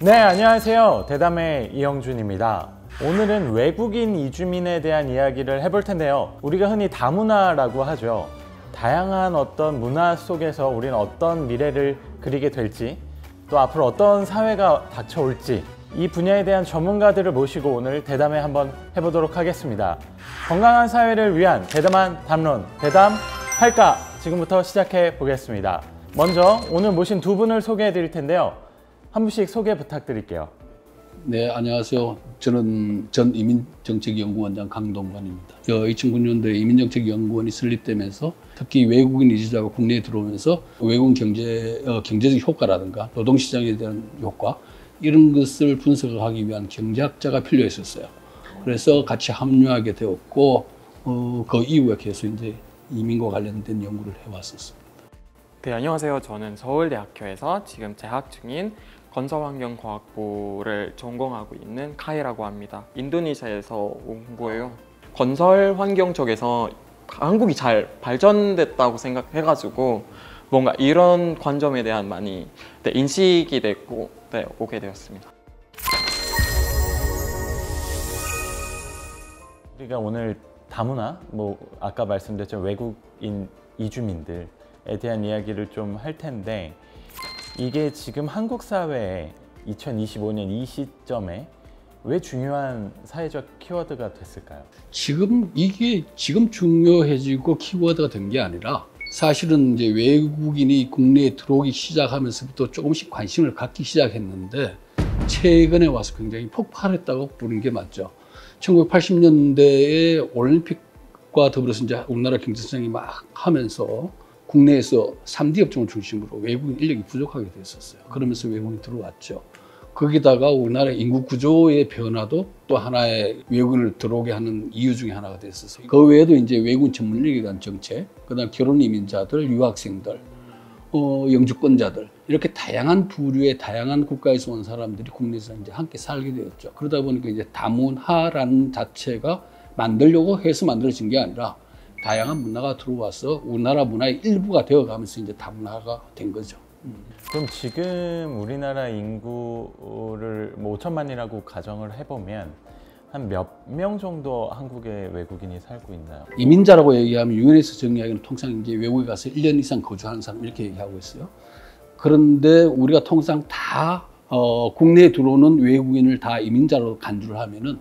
네, 안녕하세요. 대담의 이영준입니다. 오늘은 외국인 이주민에 대한 이야기를 해볼 텐데요. 우리가 흔히 다문화라고 하죠. 다양한 어떤 문화 속에서 우리는 어떤 미래를 그리게 될지, 또 앞으로 어떤 사회가 닥쳐올지, 이 분야에 대한 전문가들을 모시고 오늘 대담회 한번 해보도록 하겠습니다. 건강한 사회를 위한 대담한 담론, 대담할까? 지금부터 시작해 보겠습니다. 먼저 오늘 모신 두 분을 소개해 드릴 텐데요. 한 분씩 소개 부탁드릴게요. 네, 안녕하세요. 저는 전 이민정책연구원장 강동관입니다. 2009년도에 이민정책연구원이 설립되면서 특히 외국인 이주자가 국내에 들어오면서 외국인 경제적 효과라든가 노동시장에 대한 효과 이런 것을 분석하기 위한 경제학자가 필요했었어요. 그래서 같이 합류하게 되었고 그 이후에 계속 이제 이민과 관련된 연구를 해왔었습니다. 네, 안녕하세요. 저는 서울대학교에서 지금 재학 중인 건설환경과학부를 전공하고 있는 카이라고 합니다. 인도네시아에서 온 거예요. 건설 환경 쪽에서 한국이 잘 발전됐다고 생각해가지고 뭔가 이런 관점에 대한 많이 인식이 됐고 오게 되었습니다. 우리가 오늘 다문화, 아까 말씀드렸던 외국인 이주민들에 대한 이야기를 좀 할 텐데, 이게 지금 한국 사회에 2025년 이 시점에 왜 중요한 사회적 키워드가 됐을까요? 이게 지금 중요해지고 키워드가 된 게 아니라 사실은 이제 외국인이 국내에 들어오기 시작하면서부터 조금씩 관심을 갖기 시작했는데 최근에 와서 굉장히 폭발했다고 보는 게 맞죠. 1980년대에 올림픽과 더불어서 이제 우리나라 경제성이 막 하면서 국내에서 3D 업종을 중심으로 외국인 인력이 부족하게 됐었어요. 그러면서 외국인이 들어왔죠. 거기다가 우리나라 인구 구조의 변화도 또 하나의 외국인을 들어오게 하는 이유 중에 하나가 됐었어요. 그 외에도 이제 외국인 전문 인력에 대한 정책, 그다음 결혼 이민자들, 유학생들, 영주권자들 이렇게 다양한 부류의 다양한 국가에서 온 사람들이 국내에서 이제 함께 살게 되었죠. 그러다 보니까 이제 다문화라는 자체가 만들려고 해서 만들어진 게 아니라 다양한 문화가 들어와서 우리나라 문화의 일부가 되어가면서 이제 다문화가 된 거죠. 그럼 지금 우리나라 인구를 5천만이라고 가정을 해보면 한 몇 명 정도 한국에 외국인이 살고 있나요? 이민자라고 얘기하면 유엔에서 정의하기는 통상 이제 외국에 가서 1년 이상 거주하는 사람 이렇게 얘기하고 있어요. 그런데 우리가 통상 다 국내에 들어오는 외국인을 다 이민자로 간주를 하면은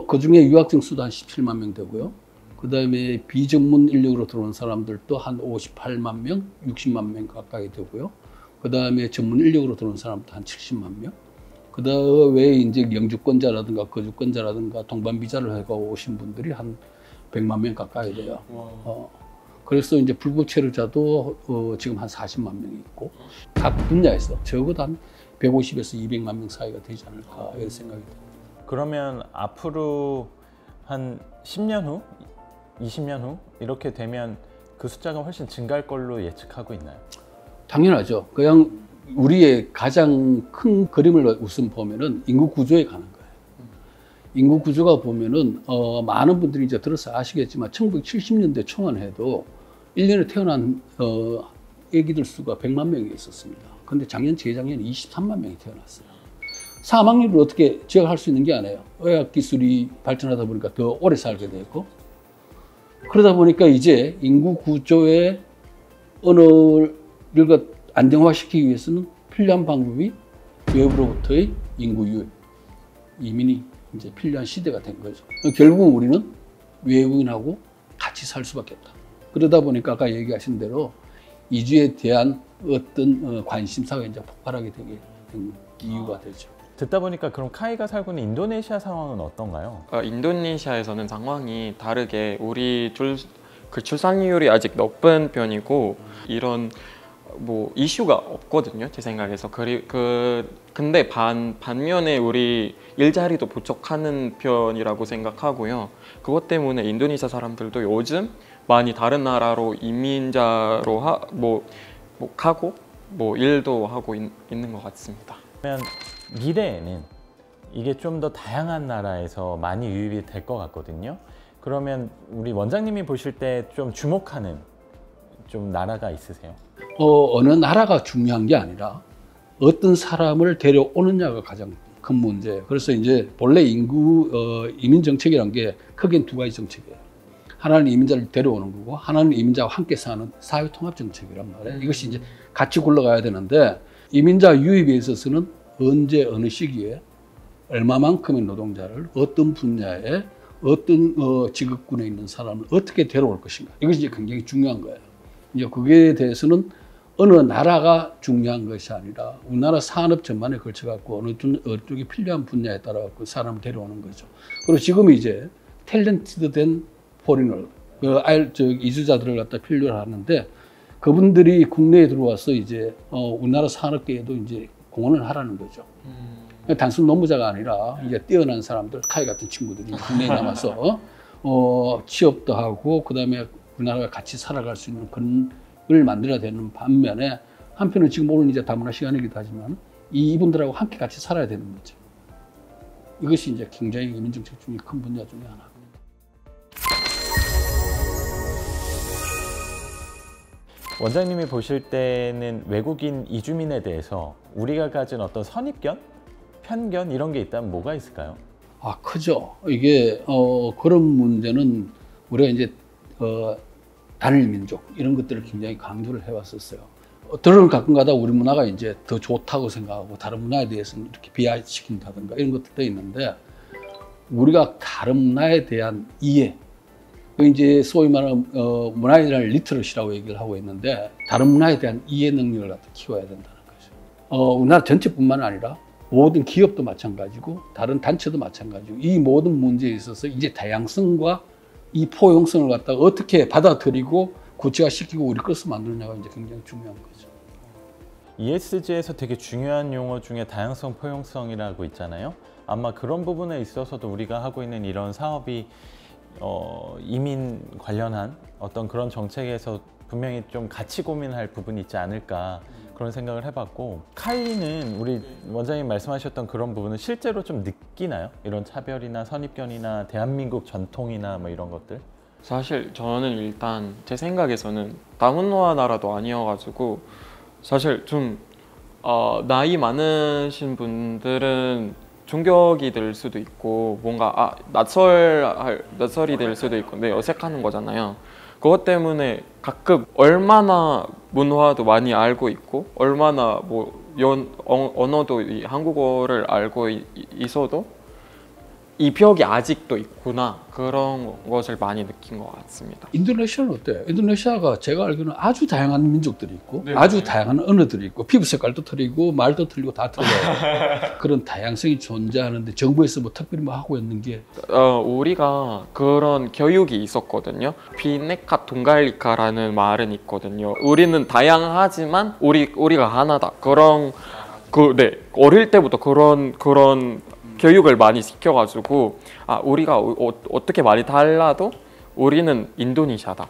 그중에 유학생 수도 한 17만 명 되고요. 그 다음에 비전문 인력으로 들어온 사람들도 한 58만 명, 60만 명 가까이 되고요. 그 다음에 전문 인력으로 들어온 사람도 한 70만 명. 그 다음에 이제 영주권자라든가 거주권자라든가 동반 비자를 해가 오신 분들이 한 100만 명 가까이 돼요. 그래서 이제 불법 체류자도 지금 한 40만 명이 있고 각 분야에서 적어도 한 150에서 200만 명 사이가 되지 않을까 이런 생각이 듭니다. 그러면 앞으로 한 10년 후, 20년 후 이렇게 되면 그 숫자가 훨씬 증가할 걸로 예측하고 있나요? 당연하죠. 그냥 우리의 가장 큰 그림을 우선 보면은 인구 구조에 관한 거예요. 인구 구조가 보면은 많은 분들이 이제 들어서 아시겠지만 1970년대 초만 해도 1년에 태어난 애기들 수가 100만 명이 있었습니다. 근데 작년, 재작년에 23만 명이 태어났어요. 사망률을 어떻게 지적할 수 있는 게 아니에요. 의학 기술이 발전하다 보니까 더 오래 살게 됐고, 그러다 보니까 이제 인구 구조의 언어를 안정화시키기 위해서는 필요한 방법이 외부로부터의 인구 유입, 이민이 이제 필요한 시대가 된 거죠. 결국 우리는 외국인하고 같이 살 수밖에 없다. 그러다 보니까 아까 얘기하신 대로 이주에 대한 어떤 관심사가 이제 폭발하게 되게 된 이유가 되죠. 듣다 보니까 그럼 카이가 살고 있는 인도네시아 상황은 어떤가요? 인도네시아에서는 상황이 다르게 우리 출산율이 아직 높은 편이고 이런 이슈가 없거든요, 제 생각에서. 근데 반면에 우리 일자리도 부족하는 편이라고 생각하고요. 그것 때문에 인도네시아 사람들도 요즘 많이 다른 나라로 이민자로 가고 일도 하고 있는 것 같습니다. 그러면 미래에는 이게 좀 더 다양한 나라에서 많이 유입이 될 것 같거든요. 그러면 우리 원장님이 보실 때 좀 주목하는 좀 나라가 있으세요? 어느 나라가 중요한 게 아니라 어떤 사람을 데려오느냐가 가장 큰 문제예요. 그래서 이제 본래 이민 정책이란 게 크게 두 가지 정책이에요. 하나는 이민자를 데려오는 거고, 하나는 이민자와 함께 사는 사회 통합 정책이란 말이에요. 이것이 이제 같이 굴러가야 되는데, 이민자 유입에 있어서는 언제 어느 시기에 얼마만큼의 노동자를 어떤 분야에 어떤 직업군에 있는 사람을 어떻게 데려올 것인가, 이것이 이제 굉장히 중요한 거예요. 이제 그거에 대해서는 어느 나라가 중요한 것이 아니라 우리나라 산업 전반에 걸쳐 갖고 어느 쪽이 필요한 분야에 따라 갖고 사람을 데려오는 거죠. 그리고 지금 이제 탤런티드된 포리너, 이주자들을 갖다 필요로 하는데, 그분들이 국내에 들어와서 이제 우리나라 산업계에도 이제 공헌을 하라는 거죠. 단순 노무자가 아니라 이제 뛰어난 사람들, 카이 같은 친구들이 국내에 남아서 취업도 하고, 그다음에 우리나라가 같이 살아갈 수 있는 그런 걸 만들어야 되는 반면에, 한편은 지금 오늘 이제 다문화 시간이기도 하지만 이분들하고 함께 같이 살아야 되는 거죠. 이것이 이제 굉장히 이민정책 중에 큰 분야 중에 하나. 원장님이 보실 때는 외국인 이주민에 대해서 우리가 가진 어떤 선입견, 편견 이런 게 있다면 뭐가 있을까요? 크죠. 이게 그런 문제는 우리가 이제 단일 민족 이런 것들을 굉장히 강조를 해왔었어요. 들은 가끔가다 우리 문화가 이제 더 좋다고 생각하고 다른 문화에 대해서는 이렇게 비하시킨다든가 이런 것들도 있는데, 우리가 다른 문화에 대한 이해, 이제 소위 말하는 문화에 대한 리터러시라고 얘기를 하고 있는데, 다른 문화에 대한 이해 능력을 갖다 키워야 된다는 거죠. 우리나라 전체뿐만 아니라 모든 기업도 마찬가지고 다른 단체도 마찬가지고, 이 모든 문제에 있어서 이제 다양성과 이 포용성을 갖다가 어떻게 받아들이고 구체화시키고 우리 것을 만드느냐가 이제 굉장히 중요한 거죠. ESG에서 되게 중요한 용어 중에 다양성, 포용성이라고 있잖아요. 아마 그런 부분에 있어서도 우리가 하고 있는 이런 사업이 이민 관련한 어떤 그런 정책에서 분명히 좀 같이 고민할 부분이 있지 않을까, 그런 생각을 해봤고, 카이는 우리 원장님 말씀하셨던 그런 부분은 실제로 좀 느끼나요? 이런 차별이나 선입견이나 대한민국 전통이나 뭐 이런 것들? 사실 저는 일단 제 생각에서는 다문화 나라도 아니어가지고, 사실 좀 나이 많으신 분들은 충격이 될 수도 있고, 뭔가 낯설이 될 수도 있고, 네, 어색하는 거잖아요. 그것 때문에 가끔 얼마나 문화도 많이 알고 있고, 얼마나 언어도 이 한국어를 알고 있어도 이 벽이 아직도 있구나, 그런 것을 많이 느낀 것 같습니다. 인도네시아는 어때요? 인도네시아가 제가 알기로는 아주 다양한 민족들이 있고, 네, 아주 다양한 언어들이 있고, 피부 색깔도 틀리고 말도 틀리고 다 틀려요. 그런 다양성이 존재하는데 정부에서 뭐 특별히 뭐 하고 있는 게, 우리가 그런 교육이 있었거든요. 비네카 둥갈리카라는 말은 있거든요. 우리는 다양하지만 우리가 하나다. 네, 어릴 때부터 그런 교육을 많이 시켜가지고, 우리가 어떻게 많이 달라도 우리는 인도네시아다,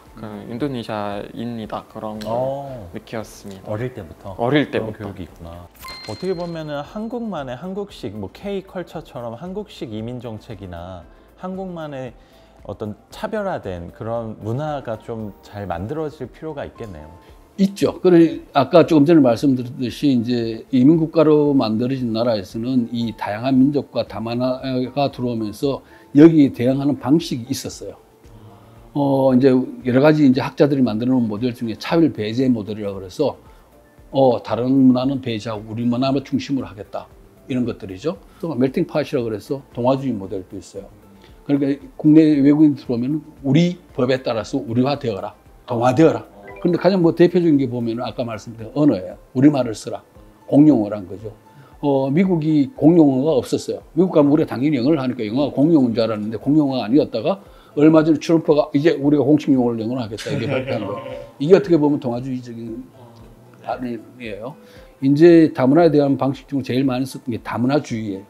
인도네시아인이다, 그런 걸 느꼈습니다. 어릴 때부터? 어릴 그런 때부터. 교육이 있구나. 어떻게 보면은 한국만의 한국식, 뭐 K컬처처럼 한국식 이민 정책이나 한국만의 어떤 차별화된 그런 문화가 좀 잘 만들어질 필요가 있겠네요. 있죠. 그래, 아까 조금 전에 말씀드렸듯이 이제 이민국가로 만들어진 나라에서는 이 다양한 민족과 다문화가 들어오면서 여기에 대응하는 방식이 있었어요. 이제 여러 가지 이제 학자들이 만들어 놓은 모델 중에 차별 배제 모델이라고 그래서 다른 문화는 배제하고 우리 문화만 중심으로 하겠다, 이런 것들이죠. 또 멜팅 팟이라고 그래서 동아주의 모델도 있어요. 그러니까 국내 외국인 들어오면 우리 법에 따라서 우리화되어라, 동화되어라. 그런데 가장 뭐 대표적인 게 보면 아까 말씀드린 언어예요. 우리말을 쓰라. 공용어란 거죠. 미국이 공용어가 없었어요. 미국 가면 우리가 당연히 영어를 하니까 영어가 공용어인 줄 알았는데 공용어가 아니었다가 얼마 전에 트럼프가 이제 우리가 공식 용어를 영어로 하겠다, 이게 발표한 거예요. 이게 어떻게 보면 동아주의적인 반응이에요. 이제 다문화에 대한 방식 중 제일 많이 썼던 게 다문화주의예요.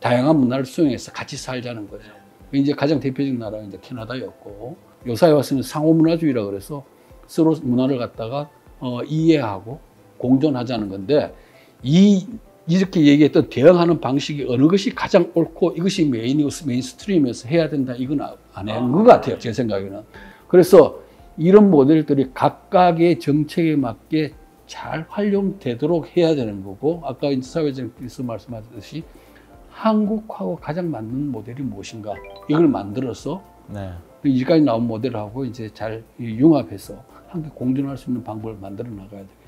다양한 문화를 수용해서 같이 살자는 거죠. 이제 가장 대표적인 나라가 이제 캐나다였고, 요사에 왔으면 상호문화주의라 그래서 서로 문화를 갖다가 이해하고 공존하자는 건데, 이렇게 얘기했던 대응하는 방식이 어느 것이 가장 옳고 이것이 메인스트림에서 해야 된다, 이건 안 하는 것 같아요, 제 생각에는. 그래서 이런 모델들이 각각의 정책에 맞게 잘 활용되도록 해야 되는 거고, 아까 이제 사회자님께서 말씀하셨듯이 한국하고 가장 맞는 모델이 무엇인가, 이걸 만들어서 네. 이제까지 나온 모델하고 이제 잘 융합해서 함께 공존할 수 있는 방법을 만들어 나가야 되겠죠.